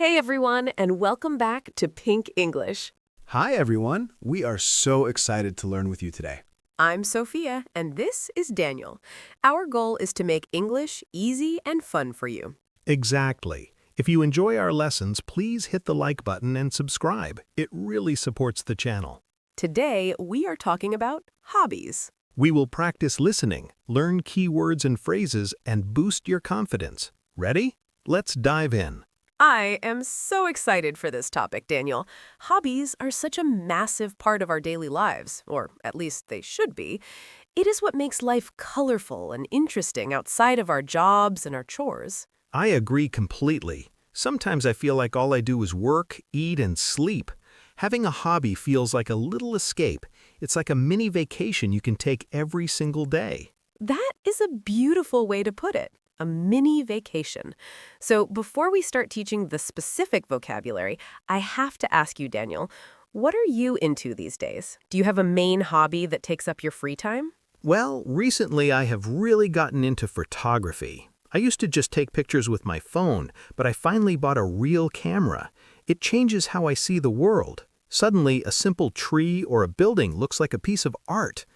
Hey everyone, and welcome back to Pink English. Hi, everyone. We are so excited to learn with you today. I'm Sophia, and this is Daniel. Our goal is to make English easy and fun for you. Exactly. If you enjoy our lessons, please hit the like button and subscribe. It really supports the channel. Today, we are talking about hobbies. We will practice listening, learn key words and phrases, and boost your confidence. Ready? Let's dive in. I am so excited for this topic, Daniel. Hobbies are such a massive part of our daily lives, or at least they should be. It is what makes life colorful and interesting outside of our jobs and our chores. I agree completely. Sometimes I feel like all I do is work, eat, and sleep. Having a hobby feels like a little escape. It's like a mini vacation you can take every single day. That is a beautiful way to put it. A mini vacation. So before we start teaching the specific vocabulary, I have to ask you, Daniel, what are you into these days? Do you have a main hobby that takes up your free time? Well, recently I have really gotten into photography. I used to just take pictures with my phone, but I finally bought a real camera. It changes how I see the world. Suddenly, a simple tree or a building looks like a piece of art.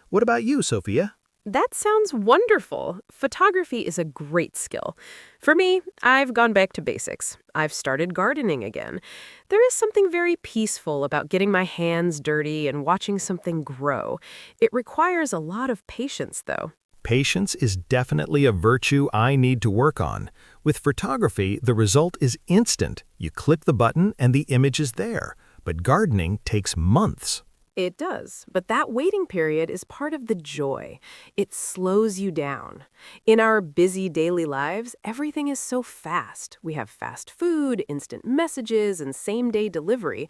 What about you, Sophia? That sounds wonderful. Photography is a great skill. For me, I've gone back to basics. I've started gardening again. There is something very peaceful about getting my hands dirty and watching something grow. It requires a lot of patience, though. Patience is definitely a virtue I need to work on. With photography, the result is instant. You click the button and the image is there. But gardening takes months. It does, but that waiting period is part of the joy. It slows you down. In our busy daily lives, everything is so fast. We have fast food, instant messages, and same-day delivery.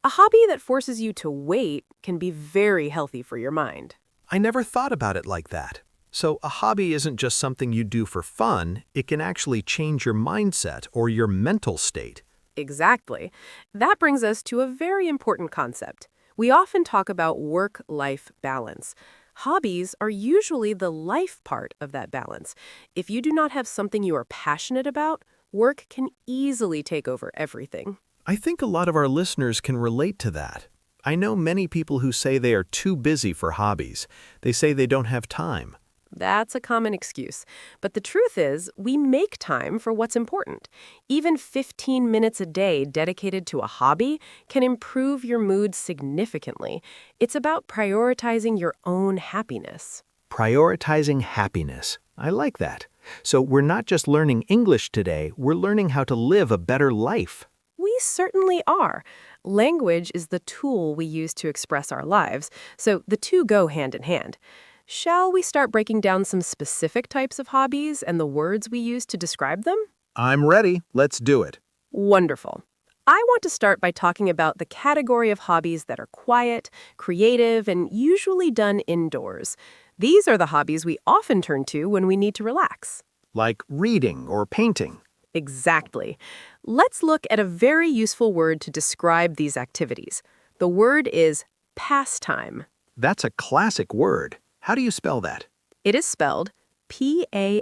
A hobby that forces you to wait can be very healthy for your mind. I never thought about it like that. So a hobby isn't just something you do for fun, it can actually change your mindset or your mental state. Exactly. That brings us to a very important concept. We often talk about work-life balance. Hobbies are usually the life part of that balance. If you do not have something you are passionate about, work can easily take over everything. I think a lot of our listeners can relate to that. I know many people who say they are too busy for hobbies. They say they don't have time. That's a common excuse. But the truth is, we make time for what's important. Even 15 minutes a day dedicated to a hobby can improve your mood significantly. It's about prioritizing your own happiness. Prioritizing happiness. I like that. So we're not just learning English today, we're learning how to live a better life. We certainly are. Language is the tool we use to express our lives, so the two go hand in hand. Shall we start breaking down some specific types of hobbies and the words we use to describe them? I'm ready. Let's do it. Wonderful. I want to start by talking about the category of hobbies that are quiet, creative, and usually done indoors. These are the hobbies we often turn to when we need to relax. Like reading or painting. Exactly. Let's look at a very useful word to describe these activities. The word is pastime. That's a classic word. How do you spell that? It is spelled P-A-S-T-I-M-E,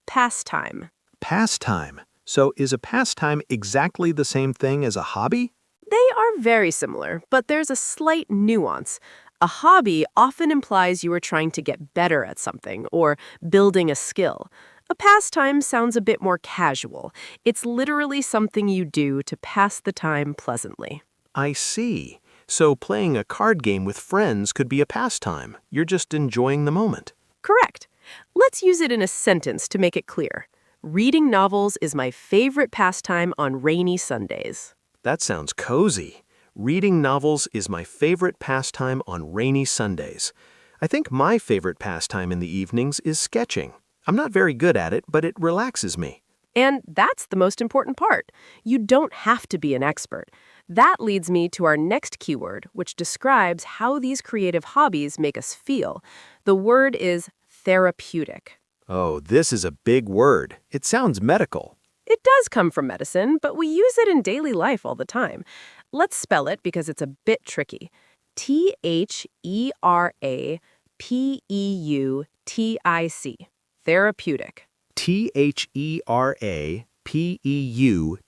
pastime. Pastime. So is a pastime exactly the same thing as a hobby? They are very similar, but there's a slight nuance. A hobby often implies you are trying to get better at something or building a skill. A pastime sounds a bit more casual. It's literally something you do to pass the time pleasantly. I see. So playing a card game with friends could be a pastime. You're just enjoying the moment. Correct. Let's use it in a sentence to make it clear. Reading novels is my favorite pastime on rainy Sundays. That sounds cozy. Reading novels is my favorite pastime on rainy Sundays. I think my favorite pastime in the evenings is sketching. I'm not very good at it, but it relaxes me. And that's the most important part. You don't have to be an expert. That leads me to our next keyword, which describes how these creative hobbies make us feel. The word is therapeutic. Oh, this is a big word. It sounds medical. It does come from medicine, but we use it in daily life all the time. Let's spell it because it's a bit tricky. T-H-E-R-A-P-E-U-T-I-C. Therapeutic. Therapeutic. P-E-U-T-I-C,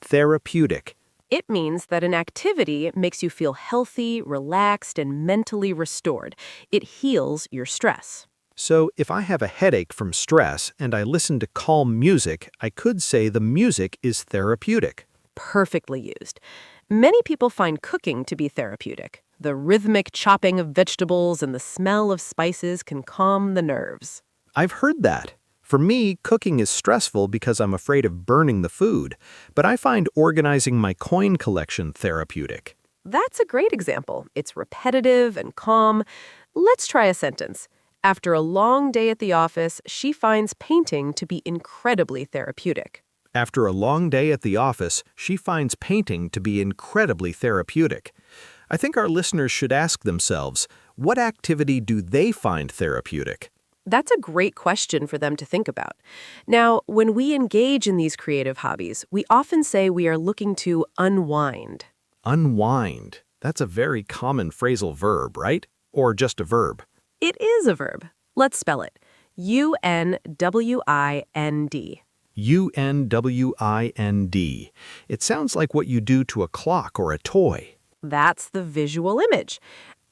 therapeutic. It means that an activity makes you feel healthy, relaxed, and mentally restored. It heals your stress. So if I have a headache from stress and I listen to calm music, I could say the music is therapeutic. Perfectly used. Many people find cooking to be therapeutic. The rhythmic chopping of vegetables and the smell of spices can calm the nerves. I've heard that. For me, cooking is stressful because I'm afraid of burning the food, but I find organizing my coin collection therapeutic. That's a great example. It's repetitive and calm. Let's try a sentence. After a long day at the office, she finds painting to be incredibly therapeutic. After a long day at the office, she finds painting to be incredibly therapeutic. I think our listeners should ask themselves, what activity do they find therapeutic? That's a great question for them to think about. Now, when we engage in these creative hobbies, we often say we are looking to unwind. Unwind. That's a very common phrasal verb, right? Or just a verb? It is a verb. Let's spell it. UNWIND. UNWIND. It sounds like what you do to a clock or a toy. That's the visual image.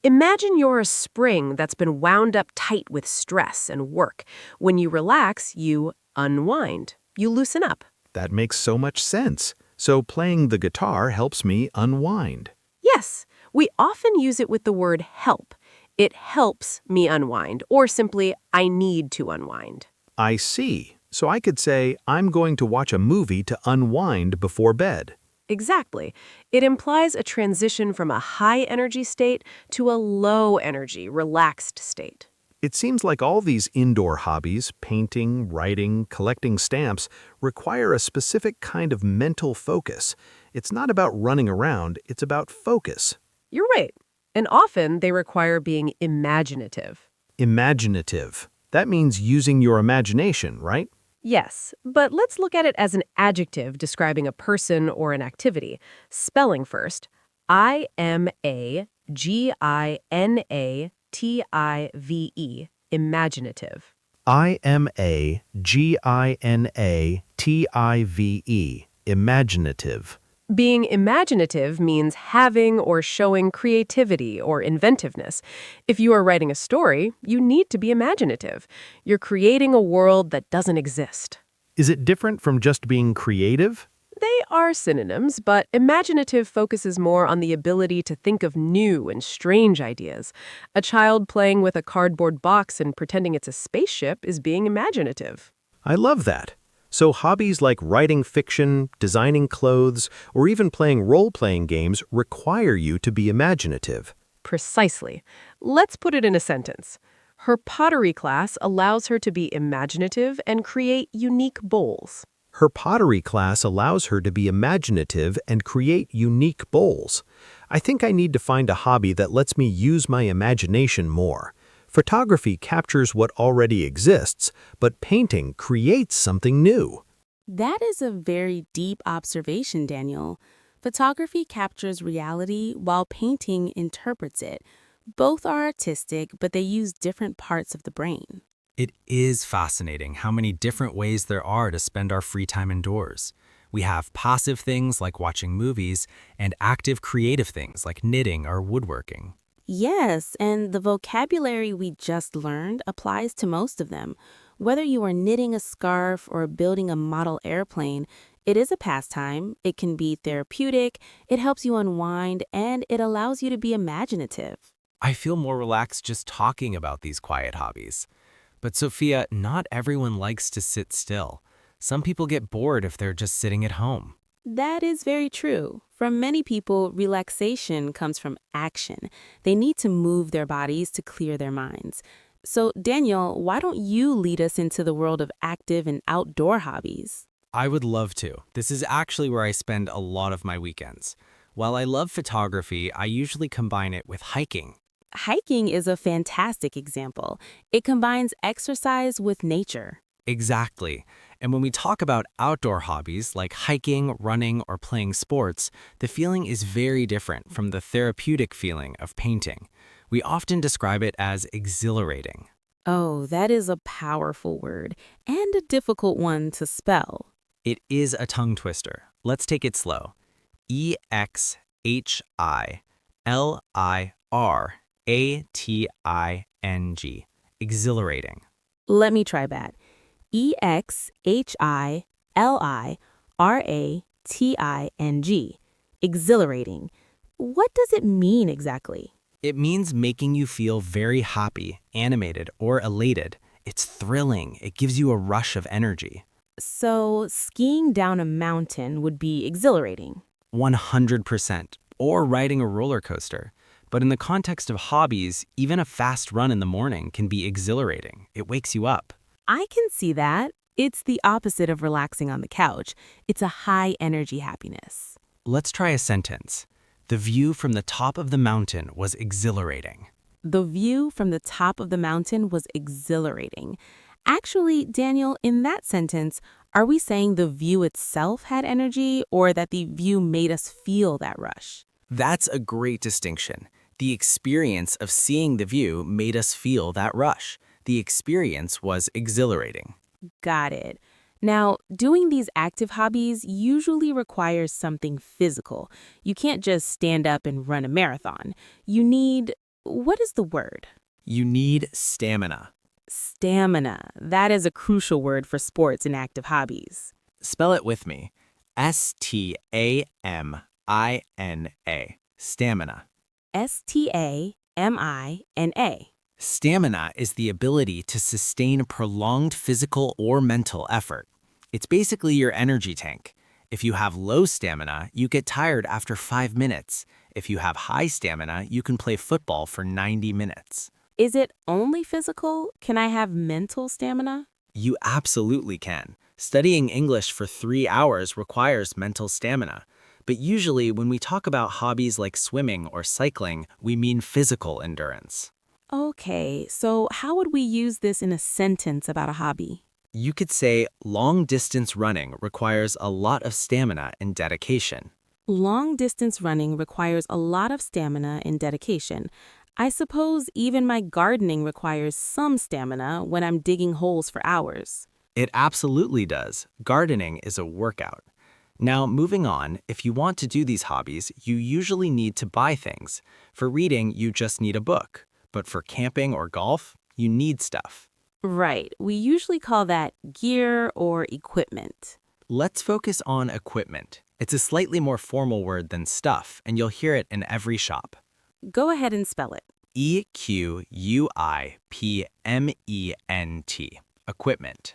Imagine you're a spring that's been wound up tight with stress and work. When you relax, you unwind. You loosen up. That makes so much sense. So playing the guitar helps me unwind. Yes, we often use it with the word help. It helps me unwind, or simply, I need to unwind. I see. So I could say, I'm going to watch a movie to unwind before bed. Exactly. It implies a transition from a high-energy state to a low-energy, relaxed state. It seems like all these indoor hobbies, painting, writing, collecting stamps, require a specific kind of mental focus. It's not about running around, it's about focus. You're right. And often they require being imaginative. Imaginative. That means using your imagination, right? Yes, but let's look at it as an adjective describing a person or an activity. Spelling first. Imaginative. Imaginative. Imaginative. Imaginative. Being imaginative means having or showing creativity or inventiveness. If you are writing a story, you need to be imaginative. You're creating a world that doesn't exist. Is it different from just being creative? They are synonyms, but imaginative focuses more on the ability to think of new and strange ideas. A child playing with a cardboard box and pretending it's a spaceship is being imaginative. I love that. So hobbies like writing fiction, designing clothes, or even playing role-playing games require you to be imaginative. Precisely. Let's put it in a sentence. Her pottery class allows her to be imaginative and create unique bowls. Her pottery class allows her to be imaginative and create unique bowls. I think I need to find a hobby that lets me use my imagination more. Photography captures what already exists, but painting creates something new. That is a very deep observation, Daniel. Photography captures reality while painting interprets it. Both are artistic, but they use different parts of the brain. It is fascinating how many different ways there are to spend our free time indoors. We have passive things like watching movies and active creative things like knitting or woodworking. Yes, and the vocabulary we just learned applies to most of them. Whether you are knitting a scarf or building a model airplane, it is a pastime, it can be therapeutic, it helps you unwind, and it allows you to be imaginative. I feel more relaxed just talking about these quiet hobbies. But Sophia, not everyone likes to sit still. Some people get bored if they're just sitting at home. That is very true. For many people, relaxation comes from action. They need to move their bodies to clear their minds. So, Daniel, why don't you lead us into the world of active and outdoor hobbies? I would love to. This is actually where I spend a lot of my weekends. While I love photography, I usually combine it with hiking. Hiking is a fantastic example. It combines exercise with nature. Exactly. And when we talk about outdoor hobbies like hiking, running, or playing sports, the feeling is very different from the therapeutic feeling of painting. We often describe it as exhilarating. Oh, that is a powerful word and a difficult one to spell. It is a tongue twister. Let's take it slow. Exhilirating. Exhilarating. Let me try that. Exhilirating. Exhilarating. What does it mean exactly? It means making you feel very happy, animated, or elated. It's thrilling. It gives you a rush of energy. So, skiing down a mountain would be exhilarating. 100%. Or riding a roller coaster. But in the context of hobbies, even a fast run in the morning can be exhilarating. It wakes you up. I can see that. It's the opposite of relaxing on the couch. It's a high-energy happiness. Let's try a sentence. The view from the top of the mountain was exhilarating. The view from the top of the mountain was exhilarating. Actually, Daniel, in that sentence, are we saying the view itself had energy or that the view made us feel that rush? That's a great distinction. The experience of seeing the view made us feel that rush. The experience was exhilarating. Got it. Now, doing these active hobbies usually requires something physical. You can't just stand up and run a marathon. You need, what is the word? You need stamina. Stamina. That is a crucial word for sports and active hobbies. Spell it with me. Stamina. Stamina. Stamina. Stamina is the ability to sustain prolonged physical or mental effort. It's basically your energy tank. If you have low stamina, you get tired after 5 minutes. If you have high stamina, you can play football for 90 minutes. Is it only physical? Can I have mental stamina? You absolutely can. Studying English for 3 hours requires mental stamina. But usually when we talk about hobbies like swimming or cycling, we mean physical endurance. Okay, so how would we use this in a sentence about a hobby? You could say long-distance running requires a lot of stamina and dedication. Long-distance running requires a lot of stamina and dedication. I suppose even my gardening requires some stamina when I'm digging holes for hours. It absolutely does. Gardening is a workout. Now, moving on, if you want to do these hobbies, you usually need to buy things. For reading, you just need a book. But for camping or golf, you need stuff. Right, we usually call that gear or equipment. Let's focus on equipment. It's a slightly more formal word than stuff, and you'll hear it in every shop. Go ahead and spell it. Equipment. Equipment.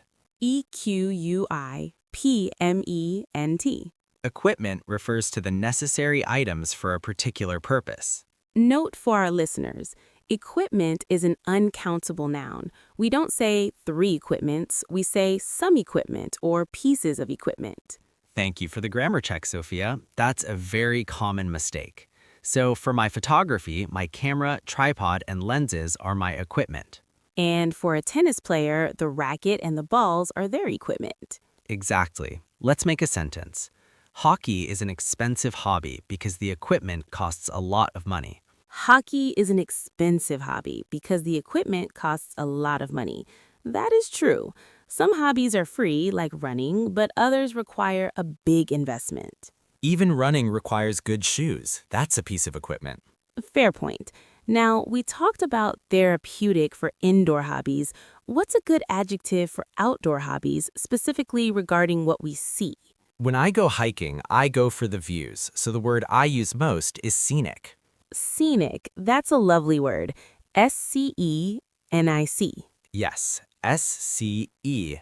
Equipment. Equipment refers to the necessary items for a particular purpose. Note for our listeners, equipment is an uncountable noun. We don't say 3 equipments, we say some equipment or pieces of equipment. Thank you for the grammar check, Sophia. That's a very common mistake. So for my photography, my camera, tripod, and lenses are my equipment. And for a tennis player, the racket and the balls are their equipment. Exactly. Let's make a sentence. Hockey is an expensive hobby because the equipment costs a lot of money. Hockey is an expensive hobby because the equipment costs a lot of money. That is true. Some hobbies are free, like running, but others require a big investment. Even running requires good shoes. That's a piece of equipment. Fair point. Now, we talked about therapeutic for indoor hobbies. What's a good adjective for outdoor hobbies, specifically regarding what we see? When I go hiking, I go for the views, so the word I use most is scenic. Scenic, that's a lovely word. Scenic. Yes, Scenic.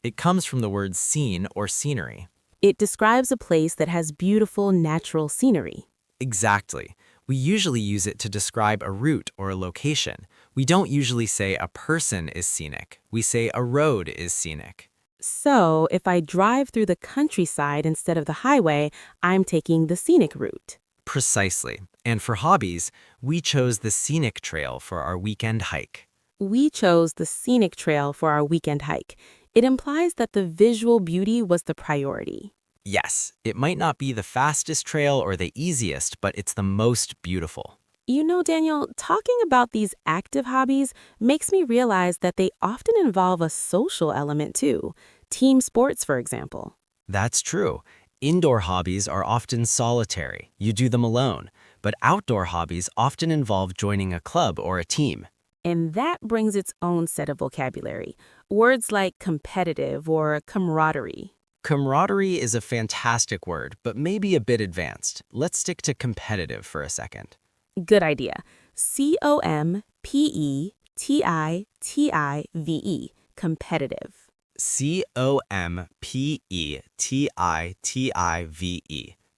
It comes from the word scene or scenery. It describes a place that has beautiful natural scenery. Exactly. We usually use it to describe a route or a location. We don't usually say a person is scenic. We say a road is scenic. So, if I drive through the countryside instead of the highway, I'm taking the scenic route. Precisely. And for hobbies, we chose the scenic trail for our weekend hike. We chose the scenic trail for our weekend hike. It implies that the visual beauty was the priority. Yes, it might not be the fastest trail or the easiest, but it's the most beautiful. You know, Daniel, talking about these active hobbies makes me realize that they often involve a social element too. Team sports, for example. That's true. Indoor hobbies are often solitary. You do them alone. But outdoor hobbies often involve joining a club or a team. And that brings its own set of vocabulary. Words like competitive or camaraderie. Camaraderie is a fantastic word, but maybe a bit advanced. Let's stick to competitive for a second. Good idea. Competitive. Competitive. Competitive.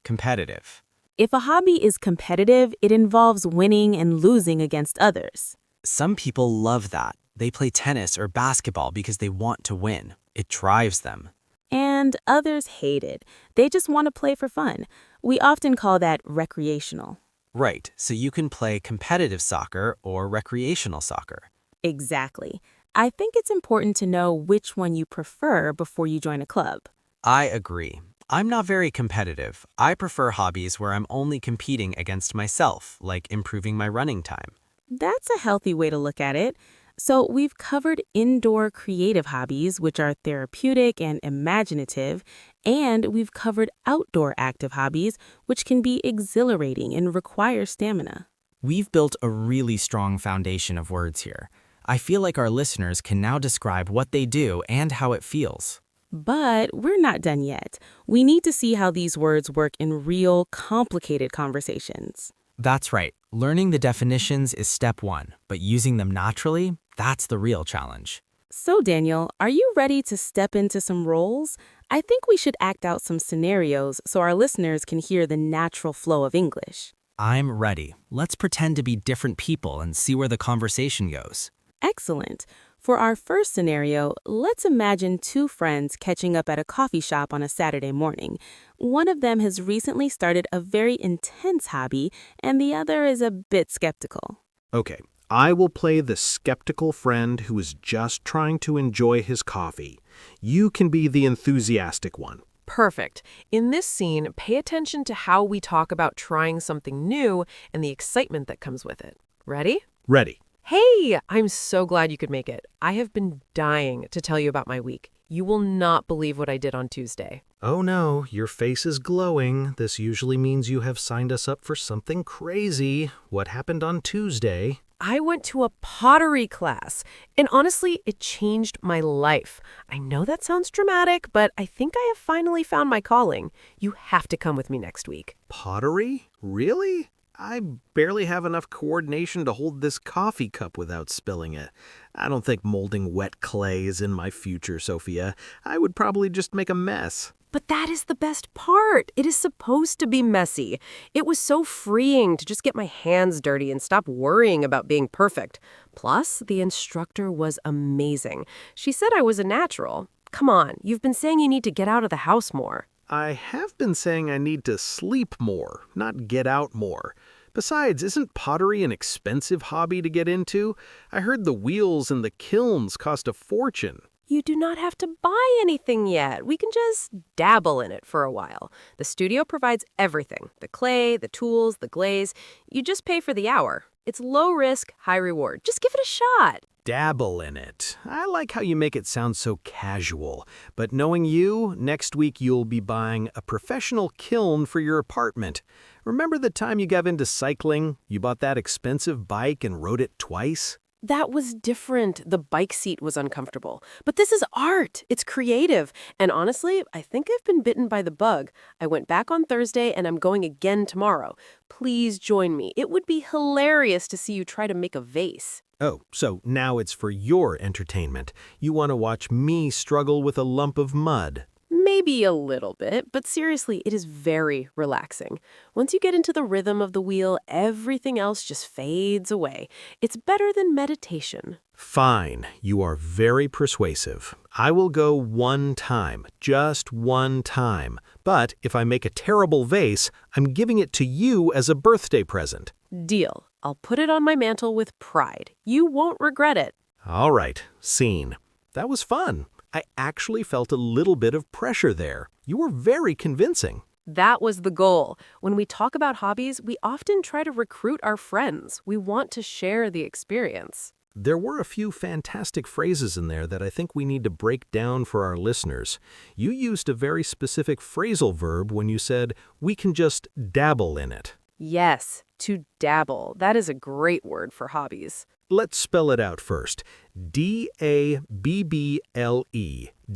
Competitive. If a hobby is competitive, it involves winning and losing against others. Some people love that. They play tennis or basketball because they want to win. It drives them. And others hate it. They just want to play for fun. We often call that recreational. Right, so you can play competitive soccer or recreational soccer. Exactly. I think it's important to know which one you prefer before you join a club. I agree. I'm not very competitive. I prefer hobbies where I'm only competing against myself, like improving my running time. That's a healthy way to look at it. So we've covered indoor creative hobbies, which are therapeutic and imaginative, and we've covered outdoor active hobbies, which can be exhilarating and require stamina. We've built a really strong foundation of words here. I feel like our listeners can now describe what they do and how it feels. But we're not done yet. We need to see how these words work in real, complicated conversations. That's right. Learning the definitions is step one, but using them naturally, that's the real challenge. So, Daniel, are you ready to step into some roles? I think we should act out some scenarios so our listeners can hear the natural flow of English. I'm ready. Let's pretend to be different people and see where the conversation goes. Excellent. For our first scenario, let's imagine two friends catching up at a coffee shop on a Saturday morning. One of them has recently started a very intense hobby, and the other is a bit skeptical. Okay, I will play the skeptical friend who is just trying to enjoy his coffee. You can be the enthusiastic one. Perfect. In this scene, pay attention to how we talk about trying something new and the excitement that comes with it. Ready? Ready. Hey, I'm so glad you could make it. I have been dying to tell you about my week. You will not believe what I did on Tuesday. Oh no, your face is glowing. This usually means you have signed us up for something crazy. What happened on Tuesday? I went to a pottery class, and honestly, it changed my life. I know that sounds dramatic, but I think I have finally found my calling. You have to come with me next week. Pottery? Really? I barely have enough coordination to hold this coffee cup without spilling it. I don't think molding wet clay is in my future, Sophia. I would probably just make a mess. But that is the best part. It is supposed to be messy. It was so freeing to just get my hands dirty and stop worrying about being perfect. Plus, the instructor was amazing. She said I was a natural. Come on, you've been saying you need to get out of the house more. I have been saying I need to sleep more, not get out more. Besides, isn't pottery an expensive hobby to get into? I heard the wheels and the kilns cost a fortune. You do not have to buy anything yet. We can just dabble in it for a while. The studio provides everything. The clay, the tools, the glaze. You just pay for the hour. It's low risk, high reward. Just give it a shot. Dabble in it. I like how you make it sound so casual. But knowing you, next week you'll be buying a professional kiln for your apartment. Remember the time you got into cycling? You bought that expensive bike and rode it twice? That was different. The bike seat was uncomfortable. But this is art. It's creative. And honestly, I think I've been bitten by the bug. I went back on Thursday and I'm going again tomorrow. Please join me. It would be hilarious to see you try to make a vase. Oh, so now it's for your entertainment. You want to watch me struggle with a lump of mud. Maybe a little bit, but seriously, it is very relaxing. Once you get into the rhythm of the wheel, everything else just fades away. It's better than meditation. Fine, you are very persuasive. I will go one time, just one time. But if I make a terrible vase, I'm giving it to you as a birthday present. Deal. I'll put it on my mantle with pride. You won't regret it. All right, scene. That was fun. I actually felt a little bit of pressure there. You were very convincing. That was the goal. When we talk about hobbies, we often try to recruit our friends. We want to share the experience. There were a few fantastic phrases in there that I think we need to break down for our listeners. You used a very specific phrasal verb when you said, we can just dabble in it. Yes, to dabble. That is a great word for hobbies. Let's spell it out first. D-A-B-B-L-E,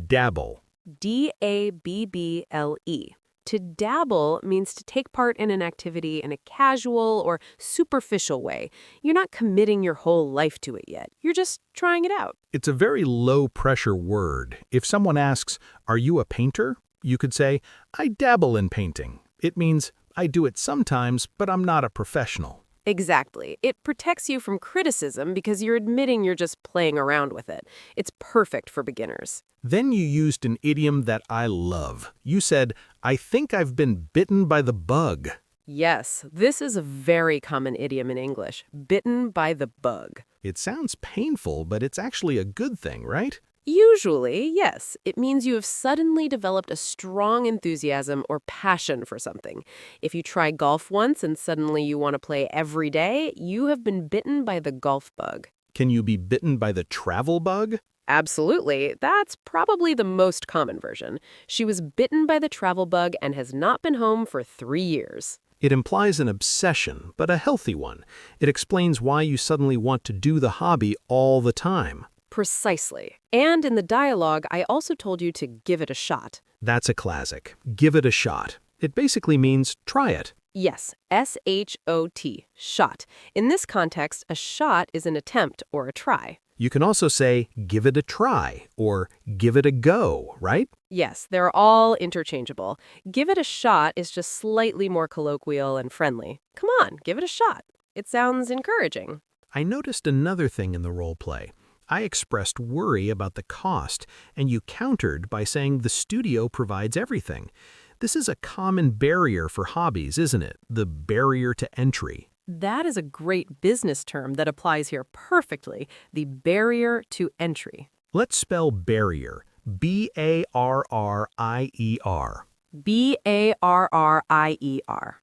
dabble. D-A-B-B-L-E. To dabble means to take part in an activity in a casual or superficial way. You're not committing your whole life to it yet. You're just trying it out. It's a very low-pressure word. If someone asks, are you a painter? You could say, I dabble in painting. It means, I do it sometimes, but I'm not a professional. Exactly. It protects you from criticism because you're admitting you're just playing around with it. It's perfect for beginners. Then you used an idiom that I love. You said, I think I've been bitten by the bug. Yes, this is a very common idiom in English. Bitten by the bug. It sounds painful, but it's actually a good thing, right? Usually, yes. It means you have suddenly developed a strong enthusiasm or passion for something. If you try golf once and suddenly you want to play every day, you have been bitten by the golf bug. Can you be bitten by the travel bug? Absolutely. That's probably the most common version. She was bitten by the travel bug and has not been home for 3 years. It implies an obsession, but a healthy one. It explains why you suddenly want to do the hobby all the time. Precisely. And in the dialogue, I also told you to give it a shot. That's a classic. Give it a shot. It basically means try it. Yes, S-H-O-T, shot. In this context, a shot is an attempt or a try. You can also say, give it a try, or give it a go, right? Yes, they're all interchangeable. Give it a shot is just slightly more colloquial and friendly. Come on, give it a shot. It sounds encouraging. I noticed another thing in the role play. I expressed worry about the cost, and you countered by saying the studio provides everything. This is a common barrier for hobbies, isn't it? The barrier to entry. That is a great business term that applies here perfectly, the barrier to entry. Let's spell barrier. B-A-R-R-I-E-R. B-A-R-R-I-E-R.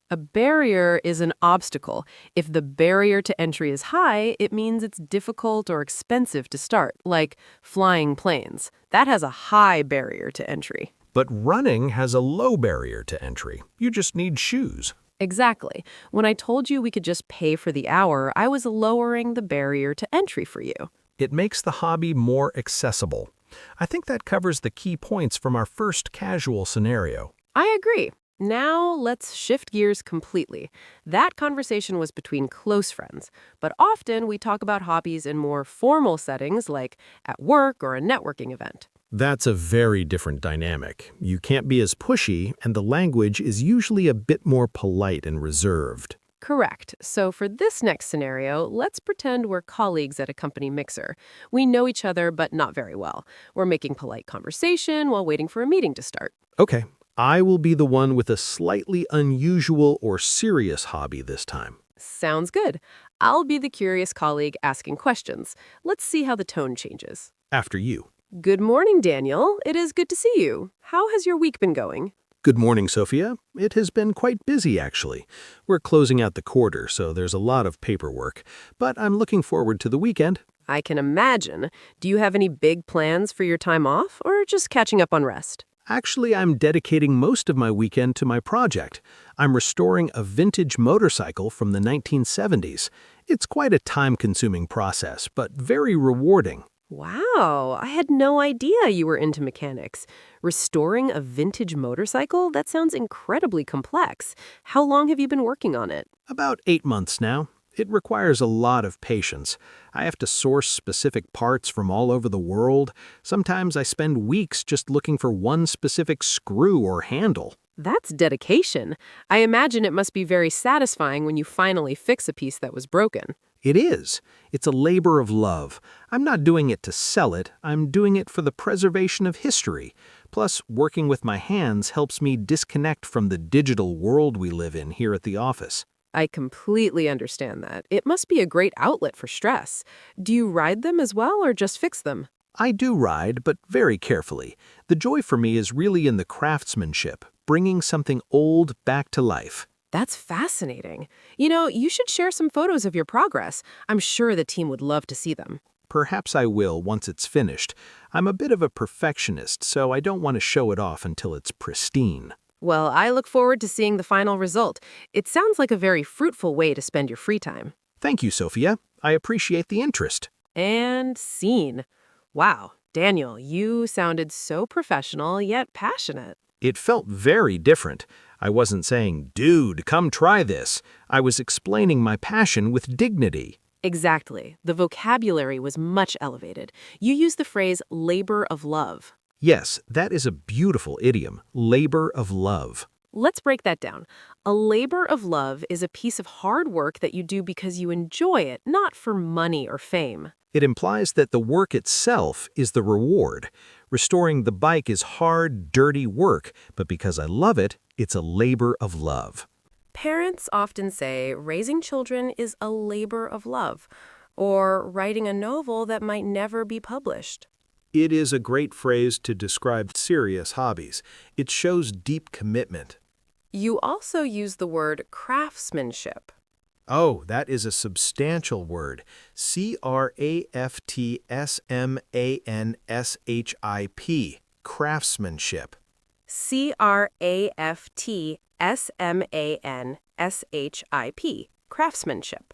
A barrier is an obstacle. If the barrier to entry is high, it means it's difficult or expensive to start, like flying planes. That has a high barrier to entry. But running has a low barrier to entry. You just need shoes. Exactly. When I told you we could just pay for the hour, I was lowering the barrier to entry for you. It makes the hobby more accessible. I think that covers the key points from our first casual scenario. I agree. Now let's shift gears completely. That conversation was between close friends, but often we talk about hobbies in more formal settings like at work or a networking event. That's a very different dynamic. You can't be as pushy, and the language is usually a bit more polite and reserved. Correct. So for this next scenario, let's pretend we're colleagues at a company mixer. We know each other, but not very well. We're making polite conversation while waiting for a meeting to start. Okay, I will be the one with a slightly unusual or serious hobby this time. Sounds good. I'll be the curious colleague asking questions. Let's see how the tone changes. After you. Good morning, Daniel. It is good to see you. How has your week been going? Good morning, Sophia. It has been quite busy, actually. We're closing out the quarter, so there's a lot of paperwork. But I'm looking forward to the weekend. I can imagine. Do you have any big plans for your time off, or just catching up on rest? Actually, I'm dedicating most of my weekend to my project. I'm restoring a vintage motorcycle from the 1970s. It's quite a time-consuming process, but very rewarding. Wow, I had no idea you were into mechanics. Restoring a vintage motorcycle? That sounds incredibly complex. How long have you been working on it? About 8 months now. It requires a lot of patience. I have to source specific parts from all over the world. Sometimes I spend weeks just looking for one specific screw or handle. That's dedication. I imagine it must be very satisfying when you finally fix a piece that was broken. It is. It's a labor of love. I'm not doing it to sell it. I'm doing it for the preservation of history. Plus, working with my hands helps me disconnect from the digital world we live in here at the office. I completely understand that. It must be a great outlet for stress. Do you ride them as well or just fix them? I do ride, but very carefully. The joy for me is really in the craftsmanship, bringing something old back to life. That's fascinating. You know, you should share some photos of your progress. I'm sure the team would love to see them. Perhaps I will once it's finished. I'm a bit of a perfectionist, so I don't want to show it off until it's pristine. Well, I look forward to seeing the final result. It sounds like a very fruitful way to spend your free time. Thank you, Sophia. I appreciate the interest. And scene. Wow, Daniel, you sounded so professional yet passionate. It felt very different. I wasn't saying, dude, come try this. I was explaining my passion with dignity. Exactly. The vocabulary was much elevated. You used the phrase labor of love. Yes, that is a beautiful idiom, labor of love. Let's break that down. A labor of love is a piece of hard work that you do because you enjoy it, not for money or fame. It implies that the work itself is the reward. Restoring the bike is hard, dirty work, but because I love it, it's a labor of love. Parents often say raising children is a labor of love, or writing a novel that might never be published. It is a great phrase to describe serious hobbies. It shows deep commitment. You also use the word craftsmanship. Oh, that is a substantial word. Craftsmanship. Craftsmanship. craftsmanship. Craftsmanship.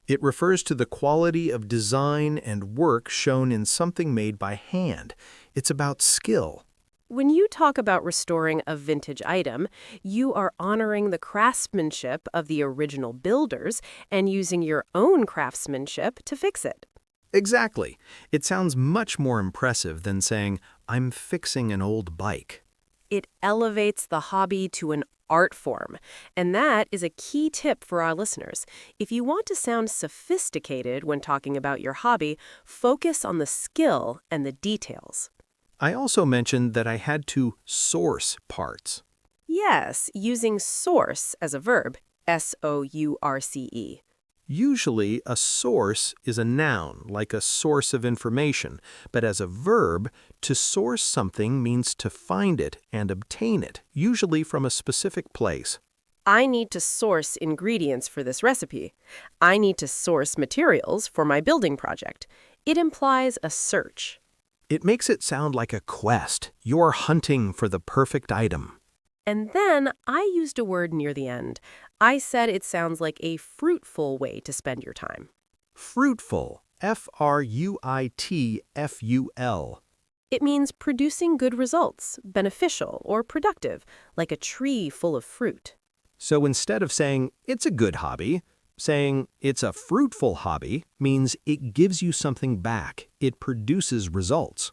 It refers to the quality of design and work shown in something made by hand. It's about skill. When you talk about restoring a vintage item, you are honoring the craftsmanship of the original builders and using your own craftsmanship to fix it. Exactly. It sounds much more impressive than saying, I'm fixing an old bike. It elevates the hobby to an art form, and that is a key tip for our listeners. If you want to sound sophisticated when talking about your hobby, focus on the skill and the details. I also mentioned that I had to source parts. Yes, using source as a verb, source. Usually, a source is a noun, like a source of information, but as a verb, to source something means to find it and obtain it, usually from a specific place. I need to source ingredients for this recipe. I need to source materials for my building project. It implies a search. It makes it sound like a quest. You're hunting for the perfect item. And then I used a word near the end. I said it sounds like a fruitful way to spend your time. Fruitful. Fruitful. It means producing good results, beneficial or productive, like a tree full of fruit. So instead of saying, it's a good hobby, saying, it's a fruitful hobby means it gives you something back. It produces results.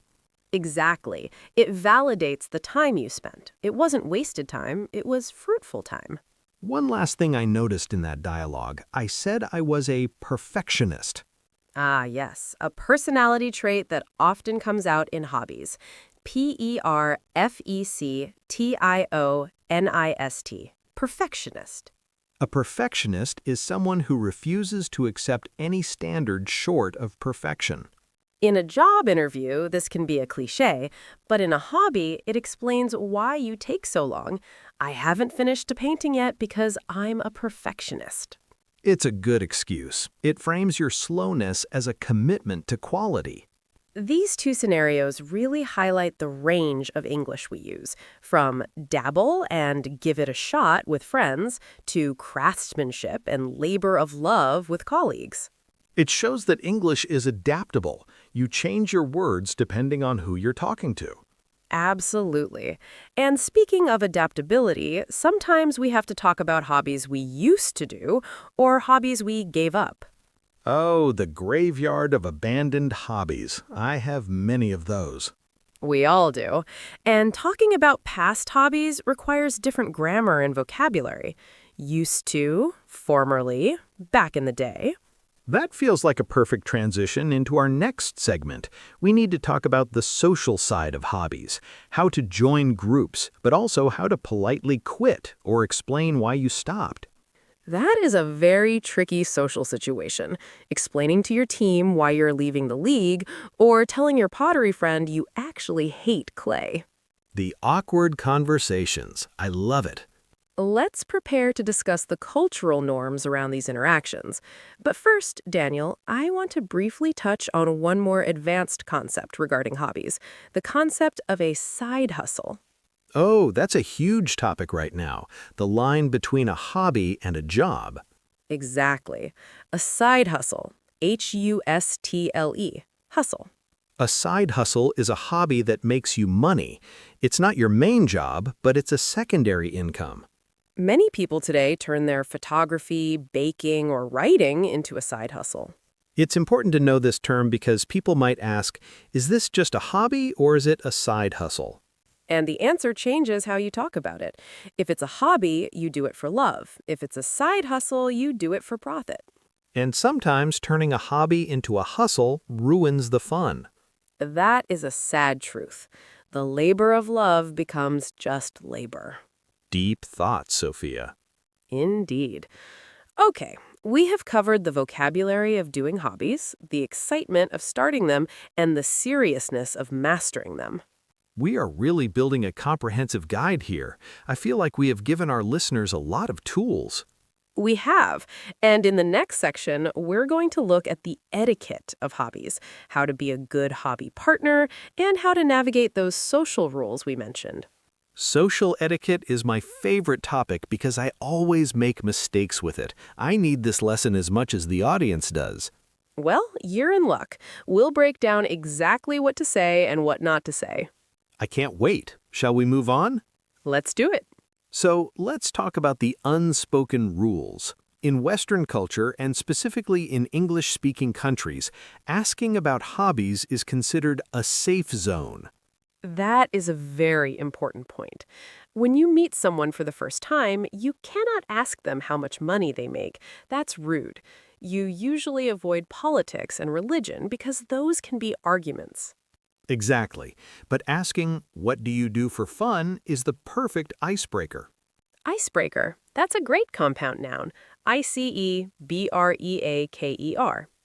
Exactly. It validates the time you spent. It wasn't wasted time, it was fruitful time. One last thing I noticed in that dialogue, I said I was a perfectionist. Ah, yes, a personality trait that often comes out in hobbies. Perfectionist. Perfectionist. A perfectionist is someone who refuses to accept any standard short of perfection. In a job interview, this can be a cliché, but in a hobby, it explains why you take so long. I haven't finished a painting yet because I'm a perfectionist. It's a good excuse. It frames your slowness as a commitment to quality. These two scenarios really highlight the range of English we use, from dabble and give it a shot with friends to craftsmanship and labor of love with colleagues. It shows that English is adaptable. You change your words depending on who you're talking to. Absolutely. And speaking of adaptability, sometimes we have to talk about hobbies we used to do or hobbies we gave up. Oh, the graveyard of abandoned hobbies. I have many of those. We all do. And talking about past hobbies requires different grammar and vocabulary. Used to, formerly, back in the day. That feels like a perfect transition into our next segment. We need to talk about the social side of hobbies, how to join groups, but also how to politely quit or explain why you stopped. That is a very tricky social situation. Explaining to your team why you're leaving the league or telling your pottery friend you actually hate clay. The awkward conversations. I love it. Let's prepare to discuss the cultural norms around these interactions. But first, Daniel, I want to briefly touch on one more advanced concept regarding hobbies, the concept of a side hustle. Oh, that's a huge topic right now, the line between a hobby and a job. Exactly. A side hustle. Hustle. Hustle. A side hustle is a hobby that makes you money. It's not your main job, but it's a secondary income. Many people today turn their photography, baking, or writing into a side hustle. It's important to know this term because people might ask, is this just a hobby or is it a side hustle? And the answer changes how you talk about it. If it's a hobby, you do it for love. If it's a side hustle, you do it for profit. And sometimes turning a hobby into a hustle ruins the fun. That is a sad truth. The labor of love becomes just labor. Deep thoughts, Sophia. Indeed. Okay, we have covered the vocabulary of doing hobbies, the excitement of starting them, and the seriousness of mastering them. We are really building a comprehensive guide here. I feel like we have given our listeners a lot of tools. We have, and in the next section, we're going to look at the etiquette of hobbies, how to be a good hobby partner, and how to navigate those social rules we mentioned. Social etiquette is my favorite topic because I always make mistakes with it. I need this lesson as much as the audience does. Well, you're in luck. We'll break down exactly what to say and what not to say. I can't wait. Shall we move on? Let's do it. So let's talk about the unspoken rules. In Western culture, and specifically in English-speaking countries, asking about hobbies is considered a safe zone. That is a very important point. When you meet someone for the first time, you cannot ask them how much money they make. That's rude. You usually avoid politics and religion because those can be arguments. Exactly. But asking, what do you do for fun, is the perfect icebreaker. Icebreaker. That's a great compound noun. Icebreaker.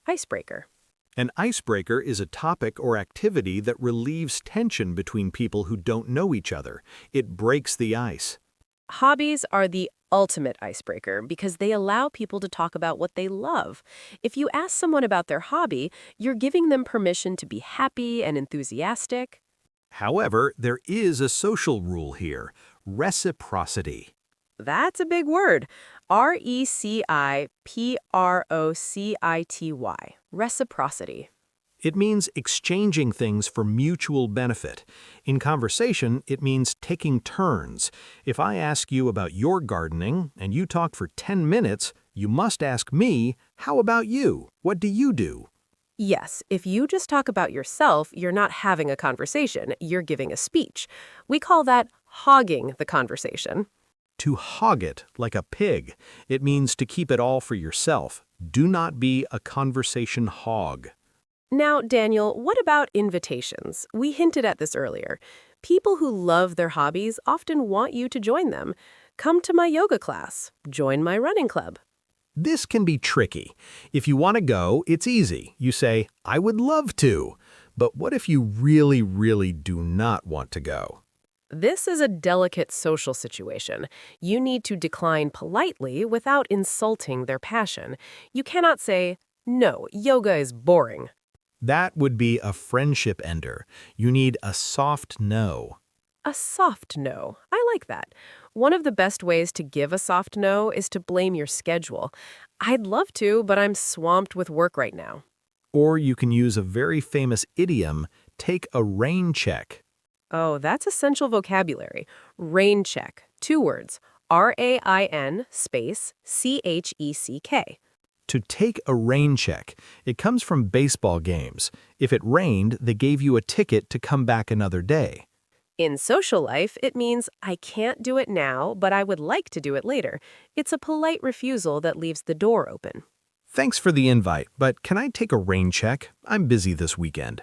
Icebreaker. An icebreaker is a topic or activity that relieves tension between people who don't know each other. It breaks the ice. Hobbies are the ultimate icebreaker because they allow people to talk about what they love. If you ask someone about their hobby, you're giving them permission to be happy and enthusiastic. However, there is a social rule here: reciprocity. That's a big word. Reciprocity. Reciprocity. It means exchanging things for mutual benefit. In conversation, it means taking turns. If I ask you about your gardening and you talk for 10 minutes, you must ask me, how about you? What do you do? Yes, if you just talk about yourself, you're not having a conversation, you're giving a speech. We call that hogging the conversation. To hog it like a pig. It means to keep it all for yourself. Do not be a conversation hog. Now, Daniel, what about invitations? We hinted at this earlier. People who love their hobbies often want you to join them. Come to my yoga class. Join my running club. This can be tricky. If you want to go, it's easy. You say, I would love to. But what if you really, really do not want to go? This is a delicate social situation. You need to decline politely without insulting their passion. You cannot say, no, yoga is boring. That would be a friendship ender. You need a soft no. A soft no. I like that. One of the best ways to give a soft no is to blame your schedule. I'd love to, but I'm swamped with work right now. Or you can use a very famous idiom, take a rain check. Oh, that's essential vocabulary. Rain check. 2 words. RAIN space CHECK. To take a rain check. It comes from baseball games. If it rained, they gave you a ticket to come back another day. In social life, it means I can't do it now, but I would like to do it later. It's a polite refusal that leaves the door open. Thanks for the invite, but can I take a rain check? I'm busy this weekend.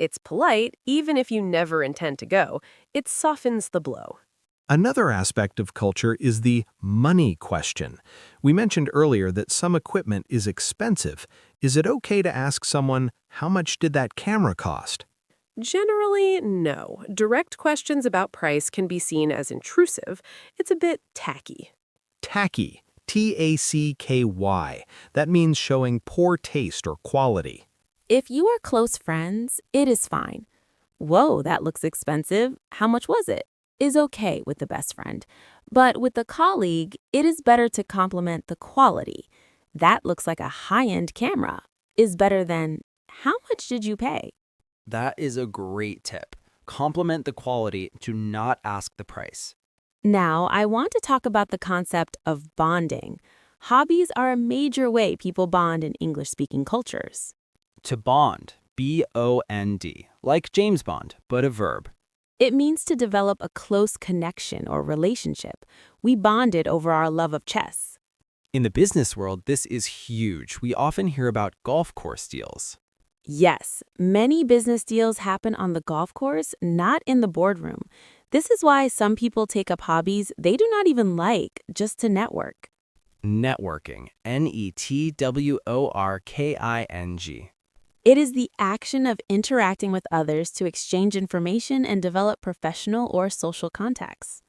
It's polite, even if you never intend to go. It softens the blow. Another aspect of culture is the money question. We mentioned earlier that some equipment is expensive. Is it okay to ask someone, how much did that camera cost? Generally, no. Direct questions about price can be seen as intrusive. It's a bit tacky. Tacky. T-A-C-K-Y. That means showing poor taste or quality. If you are close friends, it is fine. Whoa, that looks expensive. How much was it? Is okay with the best friend. But with the colleague, it is better to compliment the quality. That looks like a high-end camera. Is better than, how much did you pay? That is a great tip. Compliment the quality, do not ask the price. Now, I want to talk about the concept of bonding. Hobbies are a major way people bond in English-speaking cultures. To bond, B-O-N-D, like James Bond, but a verb. It means to develop a close connection or relationship. We bonded over our love of chess. In the business world, this is huge. We often hear about golf course deals. Yes, many business deals happen on the golf course, not in the boardroom. This is why some people take up hobbies they do not even like, just to network. Networking, N-E-T-W-O-R-K-I-N-G. It is the action of interacting with others to exchange information and develop professional or social contacts.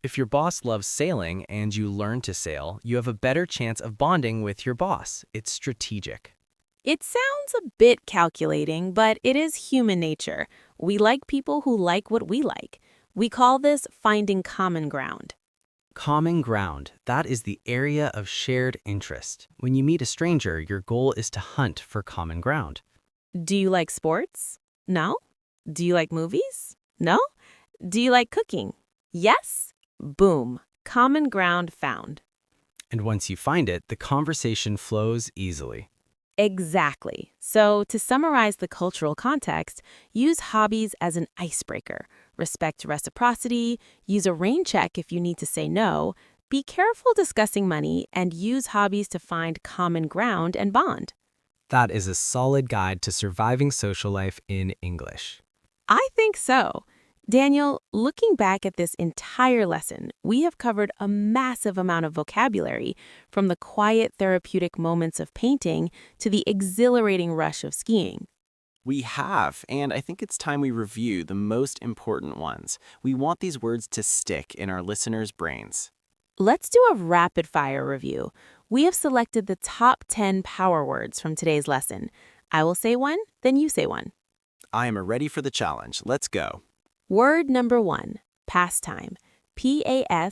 If your boss loves sailing and you learn to sail, you have a better chance of bonding with your boss. It's strategic. It sounds a bit calculating, but it is human nature. We like people who like what we like. We call this finding common ground. Common ground, that is the area of shared interest. When you meet a stranger, your goal is to hunt for common ground. Do you like sports? No? Do you like movies? No? Do you like cooking? Yes? Boom. Common ground found. And once you find it, the conversation flows easily. Exactly. So, to summarize the cultural context, use hobbies as an icebreaker. Respect reciprocity, use a rain check if you need to say no, be careful discussing money, and use hobbies to find common ground and bond. That is a solid guide to surviving social life in English. I think so. Daniel, looking back at this entire lesson, we have covered a massive amount of vocabulary, from the quiet therapeutic moments of painting to the exhilarating rush of skiing. We have, and I think it's time we review the most important ones. We want these words to stick in our listeners' brains. Let's do a rapid-fire review. We have selected the top 10 power words from today's lesson. I will say one, then you say one. I am ready for the challenge. Let's go. Word number 1, pastime. P-A-S-T-I-M-E.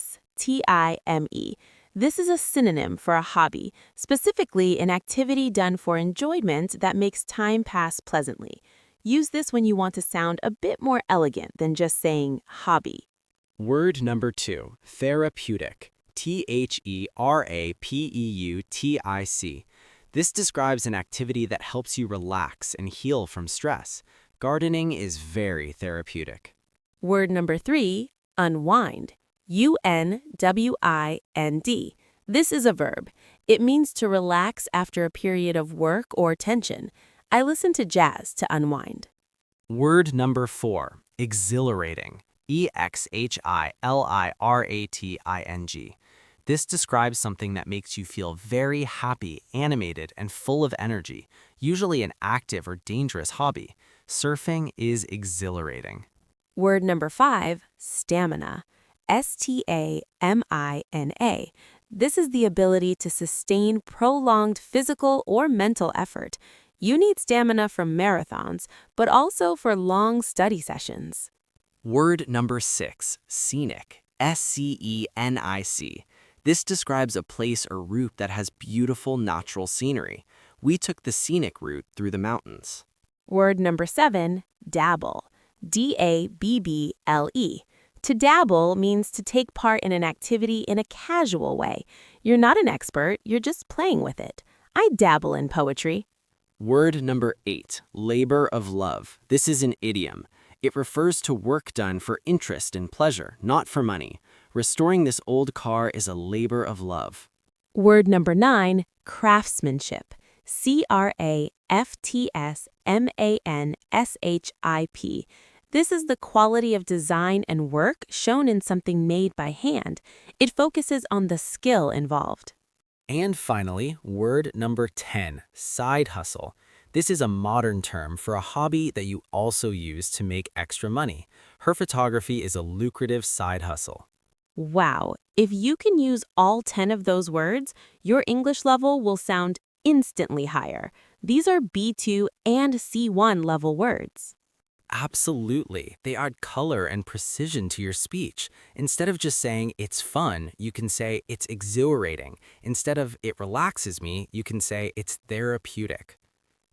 This is a synonym for a hobby, specifically an activity done for enjoyment that makes time pass pleasantly. Use this when you want to sound a bit more elegant than just saying hobby. Word number 2, therapeutic. T-H-E-R-A-P-E-U-T-I-C. This describes an activity that helps you relax and heal from stress. Gardening is very therapeutic. Word number 3, unwind. U-N-W-I-N-D. This is a verb. It means to relax after a period of work or tension. I listen to jazz to unwind. Word number 4, exhilarating. E-X-H-I-L-I-R-A-T-I-N-G. This describes something that makes you feel very happy, animated, and full of energy, usually an active or dangerous hobby. Surfing is exhilarating. Word number 5, stamina. S-T-A-M-I-N-A. This is the ability to sustain prolonged physical or mental effort. You need stamina for marathons, but also for long study sessions. Word number 6, scenic. S-C-E-N-I-C. This describes a place or route that has beautiful natural scenery. We took the scenic route through the mountains. Word number 7, dabble. D-A-B-B-L-E. To dabble means to take part in an activity in a casual way. You're not an expert, you're just playing with it. I dabble in poetry. Word number 8, labor of love. This is an idiom. It refers to work done for interest and pleasure, not for money. Restoring this old car is a labor of love. Word number 9, craftsmanship. C-R-A-F-T-S-M-A-N-S-H-I-P. This is the quality of design and work shown in something made by hand. It focuses on the skill involved. And finally, word number 10, side hustle. This is a modern term for a hobby that you also use to make extra money. Her photography is a lucrative side hustle. Wow, if you can use all 10 of those words, your English level will sound instantly higher. These are B2 and C1 level words. Absolutely. They add color and precision to your speech. Instead of just saying it's fun, you can say it's exhilarating. Instead of it relaxes me, you can say it's therapeutic.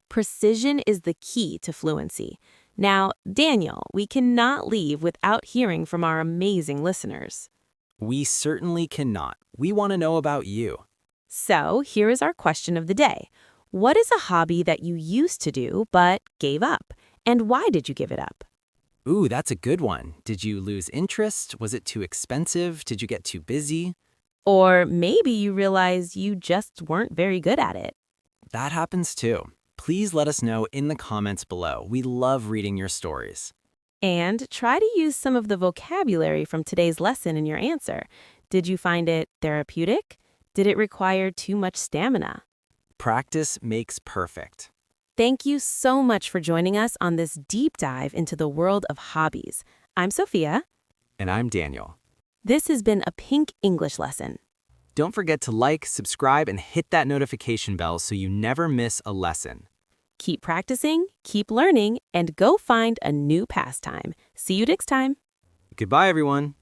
Precision is the key to fluency. Now, Daniel, we cannot leave without hearing from our amazing listeners. We certainly cannot. We want to know about you. So, here is our question of the day. What is a hobby that you used to do but gave up? And why did you give it up? Ooh, that's a good one. Did you lose interest? Was it too expensive? Did you get too busy? Or maybe you realize you just weren't very good at it. That happens too. Please let us know in the comments below. We love reading your stories. And try to use some of the vocabulary from today's lesson in your answer. Did you find it therapeutic? Did it require too much stamina? Practice makes perfect. Thank you so much for joining us on this deep dive into the world of hobbies. I'm Sophia. And I'm Daniel. This has been a Pink English lesson. Don't forget to like, subscribe, and hit that notification bell so you never miss a lesson. Keep practicing, keep learning, and go find a new pastime. See you next time. Goodbye, everyone.